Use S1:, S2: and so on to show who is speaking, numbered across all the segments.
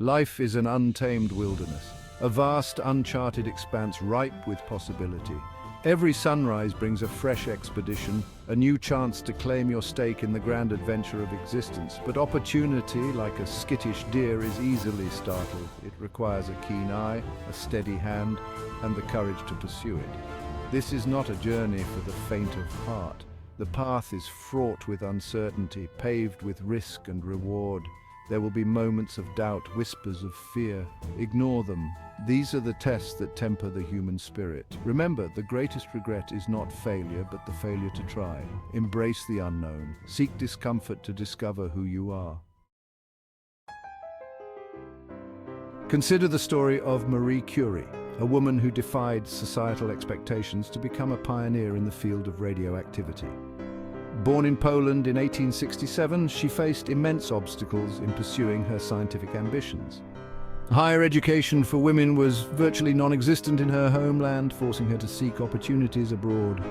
S1: Life is an untamed wilderness, a vast, uncharted expanse ripe with possibility. Every sunrise brings a fresh expedition, a new chance to claim your stake in the grand adventure of existence. But opportunity, like a skittish deer, is easily startled. It requires a keen eye, a steady hand, and the courage to pursue it. This is not a journey for the faint of heart. The path is fraught with uncertainty, paved with risk and reward. There will be moments of doubt, whispers of fear. Ignore them. These are the tests that temper the human spirit. Remember, the greatest regret is not failure, but the failure to try. Embrace the unknown. Seek discomfort to discover who you are. Consider the story of Marie Curie, a woman who defied societal expectations to become a pioneer in the field of radioactivity. Born in Poland in 1867, she faced immense obstacles in pursuing her scientific ambitions. Higher education for women was virtually non-existent in her homeland, forcing her to seek opportunities abroad.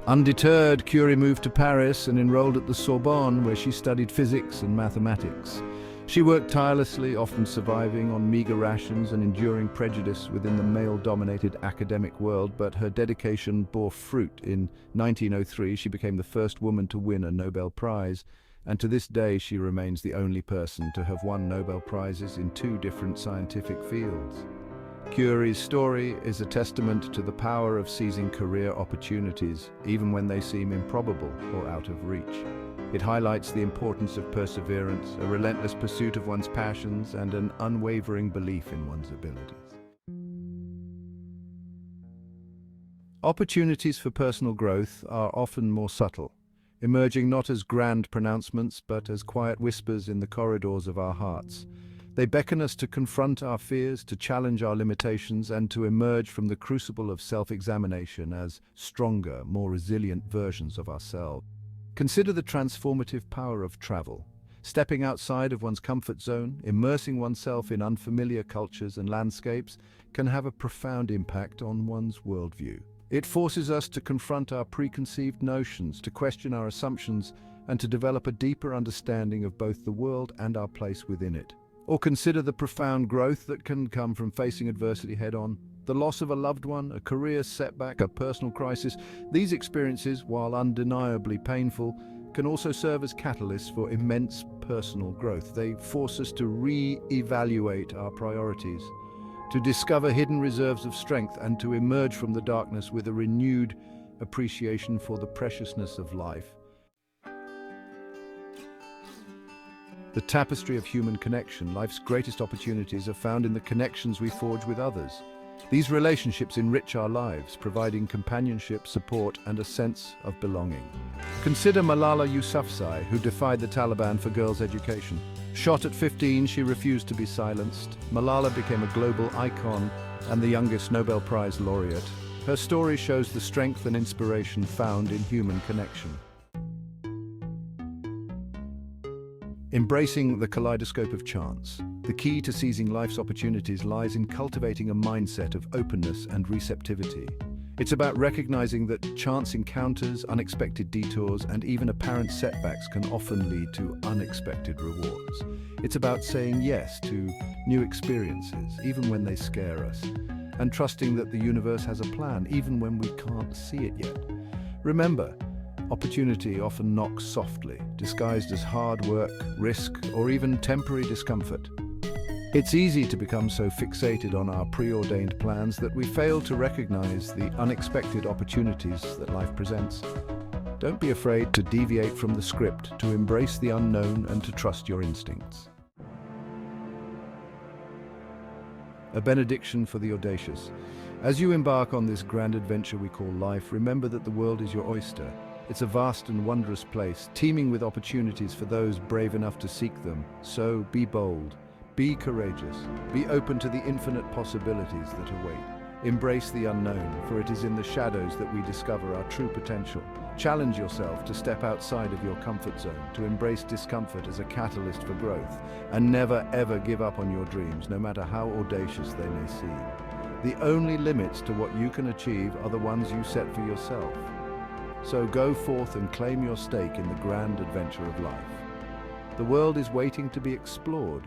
S1: Undeterred, Curie moved to Paris and enrolled at the Sorbonne, where she studied physics and mathematics. She worked tirelessly, often surviving on meager rations and enduring prejudice within the male-dominated academic world, but her dedication bore fruit. In 1903, she became the first woman to win a Nobel Prize, and to this day she remains the only person to have won Nobel Prizes in 2 different scientific fields. Curie's story is a testament to the power of seizing career opportunities, even when they seem improbable or out of reach. It highlights the importance of perseverance, a relentless pursuit of one's passions, and an unwavering belief in one's abilities. Opportunities for personal growth are often more subtle, emerging not as grand pronouncements, but as quiet whispers in the corridors of our hearts. They beckon us to confront our fears, to challenge our limitations, and to emerge from the crucible of self-examination as stronger, more resilient versions of ourselves. Consider the transformative power of travel. Stepping outside of one's comfort zone, immersing oneself in unfamiliar cultures and landscapes can have a profound impact on one's worldview. It forces us to confront our preconceived notions, to question our assumptions, and to develop a deeper understanding of both the world and our place within it. Or consider the profound growth that can come from facing adversity head-on. The loss of a loved one, a career setback, a personal crisis. These experiences, while undeniably painful, can also serve as catalysts for immense personal growth. They force us to re-evaluate our priorities, to discover hidden reserves of strength, and to emerge from the darkness with a renewed appreciation for the preciousness of life. The tapestry of human connection, life's greatest opportunities, are found in the connections we forge with others. These relationships enrich our lives, providing companionship, support, and a sense of belonging. Consider Malala Yousafzai, who defied the Taliban for girls' education. Shot at 15, she refused to be silenced. Malala became a global icon and the youngest Nobel Prize laureate. Her story shows the strength and inspiration found in human connection. Embracing the kaleidoscope of chance. The key to seizing life's opportunities lies in cultivating a mindset of openness and receptivity. It's about recognizing that chance encounters, unexpected detours, and even apparent setbacks can often lead to unexpected rewards. It's about saying yes to new experiences, even when they scare us, and trusting that the universe has a plan, even when we can't see it yet. Remember, opportunity often knocks softly, disguised as hard work, risk, or even temporary discomfort. It's easy to become so fixated on our preordained plans that we fail to recognize the unexpected opportunities that life presents. Don't be afraid to deviate from the script, to embrace the unknown, and to trust your instincts. A benediction for the audacious. As you embark on this grand adventure we call life, remember that the world is your oyster. It's a vast and wondrous place, teeming with opportunities for those brave enough to seek them. So be bold, be courageous, be open to the infinite possibilities that await. Embrace the unknown, for it is in the shadows that we discover our true potential. Challenge yourself to step outside of your comfort zone, to embrace discomfort as a catalyst for growth, and never ever give up on your dreams, no matter how audacious they may seem. The only limits to what you can achieve are the ones you set for yourself. So go forth and claim your stake in the grand adventure of life. The world is waiting to be explored.